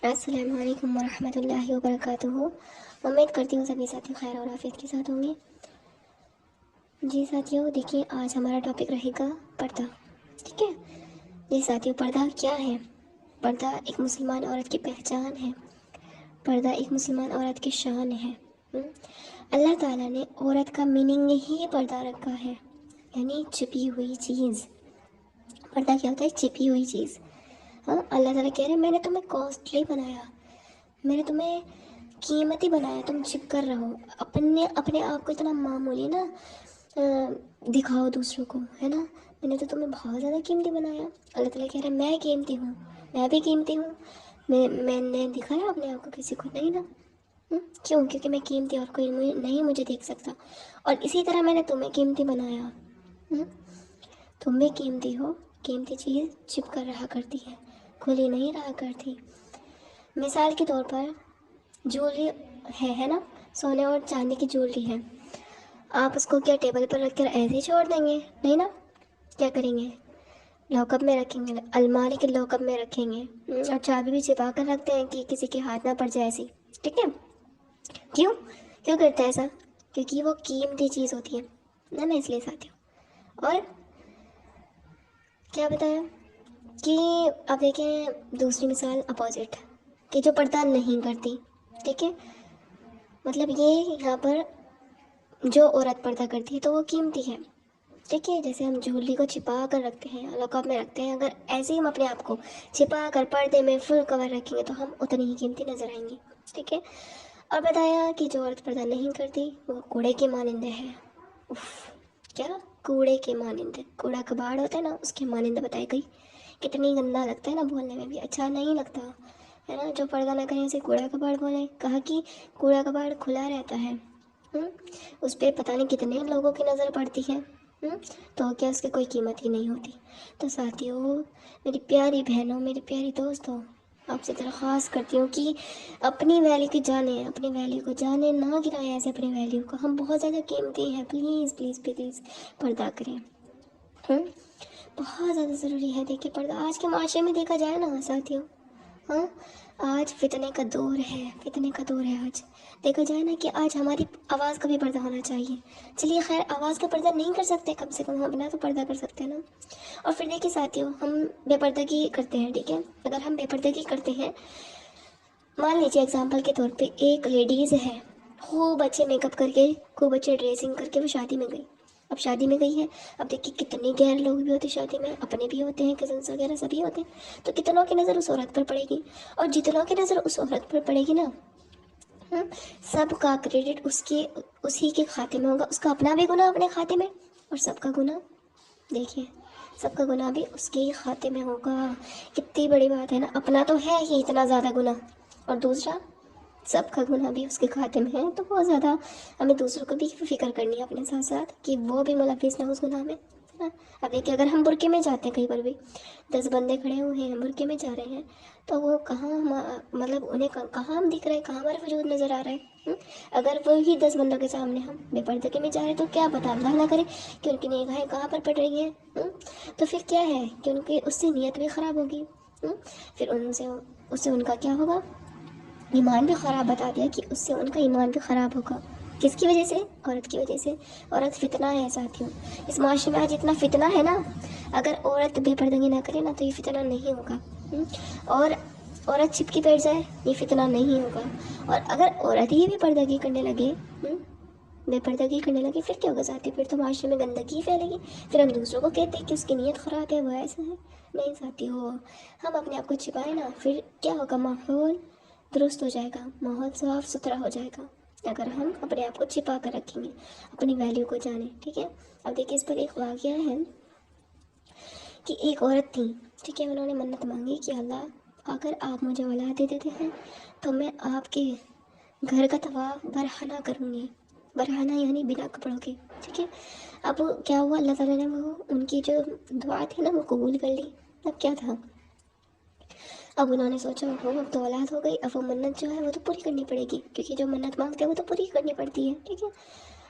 السلام علیکم ورحمۃ اللہ وبرکاتہ۔ امید کرتی ہوں سبھی ساتھی خیر اور عافیت کے ساتھ ہوں گے۔ جی ساتھیوں، دیکھیے آج ہمارا ٹاپک رہے گا پردہ، ٹھیک ہے؟ جی ساتھیوں، پردہ کیا ہے؟ پردہ ایک مسلمان عورت کی پہچان ہے، پردہ ایک مسلمان عورت کی شان ہے۔ اللہ تعالیٰ نے عورت کا میننگ ہی پردہ رکھا ہے، یعنی چھپی ہوئی چیز۔ پردہ کیا ہوتا ہے؟ چھپی ہوئی چیز۔ ہاں، اللہ تعالیٰ کہہ رہے ہیں میں نے تمہیں کاسٹلی بنایا، میں نے تمہیں قیمتی بنایا، تم چھپ کر رہو، اپنے آپ کو اتنا معمولی نا دکھاؤ دوسروں کو، ہے نا؟ میں نے تو تمہیں بہت زیادہ قیمتی بنایا۔ اللہ تعالیٰ کہہ رہے ہیں میں قیمتی ہوں، میں بھی قیمتی ہوں۔ میں نے دکھایا اپنے آپ کو کسی کو؟ نہیں نا۔ کیوں؟ کیونکہ میں قیمتی اور کوئی نہیں مجھے دیکھ سکتا۔ اور اسی طرح میں نے تمہیں قیمتی بنایا۔ تم بھی قیمتی ہو، قیمتی چیز چھپ کر رہا کرتی ہے، کھلی نہیں رہا کرتی۔ مثال کے طور پر جویلری ہے نا، سونے اور چاندی کی جویلری ہے، آپ اس کو کیا ٹیبل پر رکھ کر ایسے ہی چھوڑ دیں گے؟ نہیں نا۔ کیا کریں گے؟ لاک اپ میں رکھیں گے، الماری کے لاک اپ میں رکھیں گے، اور چابی بھی چھپا کر رکھتے ہیں کہ کسی کے ہاتھ نہ پڑ جائے ایسی، ٹھیک ہے؟ کیوں کرتے ہیں ایسا؟ کیونکہ وہ قیمتی چیز ہوتی ہے نا، اس لیے ساتھیوں۔ اور کیا بتایا کہ اب دیکھیں دوسری مثال اپوزٹ، کہ جو پردہ نہیں کرتی، ٹھیک ہے؟ مطلب یہ یہاں پر جو عورت پردہ کرتی ہے تو وہ قیمتی ہے، ٹھیک ہے؟ جیسے ہم جویلری کو چھپا کر رکھتے ہیں، لاک اپ میں رکھتے ہیں، اگر ایسے ہی ہم اپنے آپ کو چھپا کر پردے میں فل کور رکھیں گے تو ہم اتنی ہی قیمتی نظر آئیں گے، ٹھیک ہے؟ اور بتایا کہ جو عورت پردہ نہیں کرتی وہ کوڑے کے مانند ہے۔ اف، کیا؟ کوڑے کے مانند، کوڑا کباڑ ہوتا ہے نا، اس کے مانند بتائی گئی۔ کتنی گندا لگتا ہے نا، بولنے میں بھی اچھا نہیں لگتا ہے نا، جو پردہ نہ کریں اسے کوڑا کباڑ بولیں۔ کہا کہ کوڑا کباڑ کھلا رہتا ہے، اس پہ پتہ نہیں کتنے لوگوں کی نظر پڑتی ہے، تو کیا اس کی کوئی قیمت ہی نہیں ہوتی؟ تو ساتھیوں، میری پیاری بہنوں، میری پیاری دوستوں، آپ سے درخواست کرتی ہوں کہ اپنی ویلیو کی جانیں، اپنی ویلیو کو جانیں، نہ گرائیں ایسے اپنی ویلیو کو۔ ہم بہت زیادہ قیمتی ہیں، پلیز پلیز پلیز پردہ کریں، بہت زیادہ ضروری ہے۔ دیکھیے پردہ آج کے معاشرے میں دیکھا جائے نا ساتھیوں، آج فتنے کا دور ہے، فتنے کا دور ہے۔ آج دیکھا جائے نا کہ آج ہماری آواز کا بھی پردہ ہونا چاہیے۔ چلیے خیر، آواز کا پردہ نہیں کر سکتے، کم سے کم ہم اپنا تو پردہ کر سکتے ہیں نا۔ اور پھر دیکھیے ساتھیوں، ہم بے پردگی کرتے ہیں، ٹھیک ہے؟ اگر ہم بے پردگی کرتے ہیں، مان لیجیے اگزامپل کے طور پہ ایک لیڈیز ہے، خوب اچھے میک اپ کر کے، خوب اچھے ڈریسنگ کر کے وہ شادی میں گئی۔ اب شادی میں گئی ہے، اب دیکھیے کتنے غیر لوگ بھی ہوتے ہیں شادی میں، اپنے بھی ہوتے ہیں، کزنس وغیرہ سبھی ہوتے ہیں، تو کتنوں کی نظر اس عورت پر پڑے گی، اور جتنوں کی نظر اس عورت پر پڑے گی نا، سب کا کریڈٹ اسی کے کھاتے میں ہوگا، اس کا اپنا بھی گناہ اپنے کھاتے میں، اور سب کا گناہ، دیکھیے سب کا گناہ بھی اس کے ہی کھاتے میں ہوگا۔ کتنی بڑی بات ہے نا، اپنا تو ہے ہی اتنا زیادہ گناہ، اور دوسرا سب کا گناہ بھی اس کے کھاتے میں ہے، تو بہت زیادہ ہمیں دوسروں کو بھی فکر کرنی ہے اپنے ساتھ ساتھ، کہ وہ بھی ملوث نہ ہو اس گناہ میں۔ اب دیکھیے اگر ہم برقعے میں جاتے ہیں، کہیں پر بھی 10 بندے کھڑے ہوئے ہیں، برقعے میں جا رہے ہیں، تو وہ کہاں مطلب انہیں کہاں ہم دکھ رہے ہیں، کہاں ہمارا وجود نظر آ رہا ہے؟ اگر وہی 10 بندوں کے سامنے ہم بے پردگی میں جا رہے ہیں تو کیا پتا اللہ نہ کرے کہ ان کی نگاہیں کہاں پر پڑ رہی ہیں، تو پھر کیا ہے کہ ان کی اس سے نیت بھی خراب ہوگی، پھر اس سے ان کا کیا ہوگا؟ ایمان بھی خراب، بتا دیا کہ اس سے ان کا ایمان بھی خراب ہوگا۔ کس کی وجہ سے؟ عورت کی وجہ سے۔ عورت فتنہ ہے ساتھیوں، اس معاشرے میں آج اتنا فتنہ ہے نا، اگر عورت بے پردگی نہ کرے نا تو یہ فتنہ نہیں ہوگا، اور عورت چھپ کے بیٹھ جائے یہ فتنہ نہیں ہوگا، اور اگر عورت ہی بے پردگی کرنے لگے، پھر کیا ہوگا ساتھی؟ پھر تو معاشرے میں گندگی پھیلے گی، پھر ہم دوسروں کو کہتے ہیں کہ اس کی نیت خراب ہے، وہ ایسا ہے۔ نہیں ساتھی ہو، ہم اپنے آپ کو چھپائیں نا، پھر کیا ہوگا؟ ماحول درست ہو جائے گا، ماحول صاف ستھرا ہو جائے گا، اگر ہم اپنے آپ کو چھپا کر رکھیں گے، اپنی ویلیو کو جانیں، ٹھیک ہے؟ اب دیکھیے اس پر ایک واقعہ ہے کہ ایک عورت تھی، ٹھیک ہے؟ انہوں نے منت مانگی کہ اللہ اگر آپ مجھے اولاد دے دیتے ہیں تو میں آپ کے گھر کا طواف برہنہ کروں گی، برہنہ یعنی بنا کپڑوں کے، ٹھیک ہے؟ اب کیا ہوا، اللہ تعالیٰ نے وہ ان کی جو دعا تھی نا وہ قبول کر لی۔ اب کیا تھا، اب انہوں نے سوچا اب تو اولاد ہو گئی، اب وہ منت جو ہے وہ تو پوری کرنی پڑے گی، کیونکہ جو منت مانگتے ہیں وہ تو پوری کرنی پڑتی ہے، ٹھیک ہے؟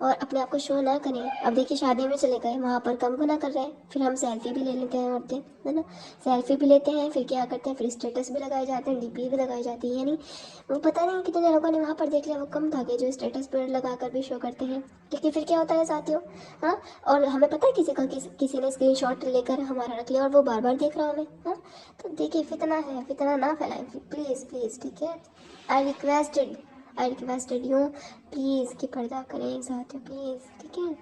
اور اپنے آپ کو شو نہ کریں. اب دیکھیے شادی میں چلے گئے, وہاں پر کم گنا کر رہے ہیں, پھر ہم سیلفی بھی لے لیتے ہیں عورتیں, ہے نا, سیلفی بھی لیتے ہیں, پھر کیا کرتے ہیں, پھر اسٹیٹس بھی لگائے جاتے ہیں, ڈی پی بھی لگائی جاتی ہے. یعنی وہ پتہ نہیں کتنے لوگوں نے وہاں پر دیکھ لیا, وہ کم تھا کہ جو اسٹیٹس پر لگا کر بھی شو کرتے ہیں. لیکن پھر کیا ہوتا ہے ساتھیوں, ہاں, اور ہمیں پتہ ہے کسی نے اسکرین شاٹ لے کر ہمارا رکھ لیا اور وہ بار بار دیکھ رہا ہمیں, ہاں. تو دیکھیے فتنہ ہے, فتنہ نہ پھیلائیں پلیز پلیز, ٹھیک ہے. آئی ریکویسٹڈ یو پلیز کہ پردہ کریں ساتھ, پلیز, ٹھیک ہے.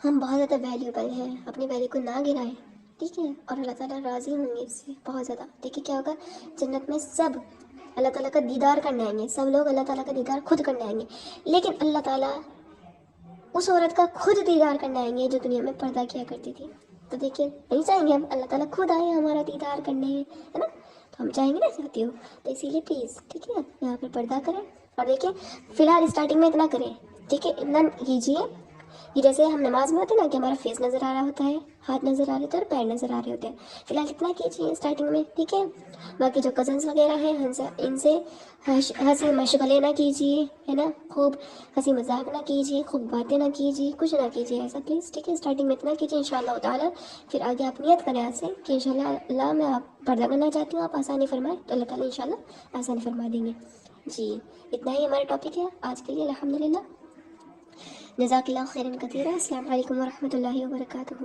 ہم بہت زیادہ ویلیوبل ہیں, اپنی ویلیو کو نہ گرائیں, ٹھیک ہے. اور اللہ تعالیٰ راضی ہوں گے اس سے بہت زیادہ. دیکھیے کیا ہوگا, جنت میں سب اللہ تعالیٰ کا دیدار کرنے آئیں گے, سب لوگ اللہ تعالیٰ کا دیدار خود کرنے آئیں گے, لیکن اللہ تعالیٰ اس عورت کا خود دیدار کرنے آئیں گے جو دنیا میں پردہ کیا کرتی تھی. تو دیکھیے نہیں چاہیں گے ہم اللہ تعالیٰ خود آئے ہمارا دیدار کرنے, ہے نا, تو ہم چاہیں گے نا ساتھیوں. تو اسی لیے پلیز, ٹھیک ہے, یہاں پر پردہ کریں. اور دیکھیں فی الحال اسٹارٹنگ میں اتنا کریں, ٹھیک ہے, اتنا کیجیے. یہ جیسے ہم نماز میں ہوتے ہیں نا کہ ہمارا فیس نظر آ رہا ہوتا ہے, ہاتھ نظر آ رہے ہوتے ہیں اور پیر نظر آ رہے ہوتے ہیں. فی الحال اتنا کیجیے اسٹارٹنگ میں, ٹھیک ہے. باقی جو کزنس وغیرہ ہیں ان سے ہنسی مشغلے نہ کیجیے, ہے نا, خوب ہنسی مذاق نہ کیجیے, خوب باتیں نہ کیجیے, کچھ نہ کیجیے ایسا پلیز, ٹھیک ہے. اسٹارٹنگ میں اتنا کیجیے انشاءاللہ تعالیٰ. پھر آگے آپ نیت کریں ایسے کہ انشاءاللہ اللہ میں آپ پردہ کرنا چاہتی ہوں, آپ آسانی فرمائیں تو اللہ تعالیٰ انشاءاللہ آسانی فرما دیں گے. جی اتنا ہی ہمارا ٹاپک ہے آج کے لیے, الحمدللہ. جزاک اللہ خیرا کثیرا. السلام علیکم ورحمۃ اللہ وبرکاتہ.